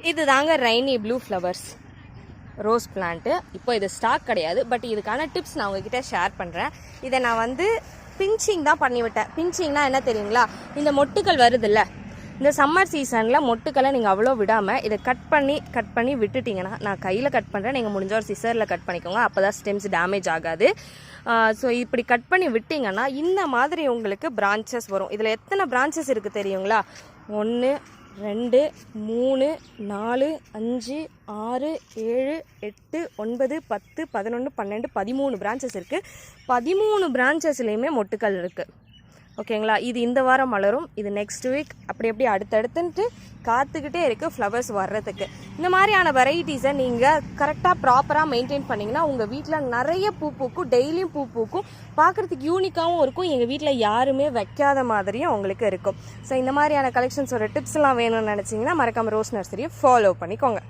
இது தாங்க rainy blue flowers rose plant. இப்போ இது ஸ்டாக் கிடையாது, பட் இதுக்கான டிப்ஸ் நான் உங்ககிட்ட ஷேர் பண்ணுறேன். இதை நான் வந்து பிஞ்சிங் தான் பண்ணிவிட்டேன். பிஞ்சிங்னா என்ன தெரியுங்களா, இந்த மொட்டுக்கள் வருதுல்ல, இந்த சம்மர் சீசனில் மொட்டுக்களை நீங்கள் அவ்வளோ விடாமல் இதை கட் பண்ணி விட்டுட்டிங்கன்னா, நான் கையில் கட் பண்ணுறேன், நீங்கள் முடிஞ்ச ஒரு சிசரில் கட் பண்ணிக்கோங்க, அப்போ தான் ஸ்டெம்ஸ் டேமேஜ் ஆகாது. ஸோ இப்படி கட் பண்ணி விட்டிங்கன்னா இந்த மாதிரி உங்களுக்கு பிரான்ச்சஸ் வரும். இதில் எத்தனை பிரான்ச்சஸ் இருக்குது தெரியுங்களா? 1 2 3 4 5 6 7 8 9 10 11 12 13 பிரான்ச்சஸ் இருக்குது. 13 பிரான்ச்சஸ்லேயுமே மொட்டுக்கள் இருக்குது. ஓகேங்களா? இது இந்த வாரம் மலரும், இது நெக்ஸ்ட் வீக் அப்படி அடுத்தடுத்துன்ட்டு காத்துக்கிட்டே இருக்குது ஃப்ளவர்ஸ் வர்றதுக்கு. இந்த மாதிரியான வெரைட்டிஸை நீங்கள் கரெக்டாக ப்ராப்பராக மெயின்டைன் பண்ணிங்கன்னா உங்கள் வீட்டில் நிறைய பூ பூக்கும், டெய்லியும் பூ பூக்கும், பார்க்குறதுக்கு யூனிக்காகவும் இருக்கும், எங்கள் வீட்டில் யாருமே வைக்காத மாதிரியும் உங்களுக்கு இருக்கும். ஸோ இந்த மாதிரியான கலெக்ஷன்ஸோட டிப்ஸ்லாம் வேணும்னு நினச்சிங்கன்னா மறக்காமல் ரோஸ் நர்சரியை ஃபாலோ பண்ணிக்கோங்க.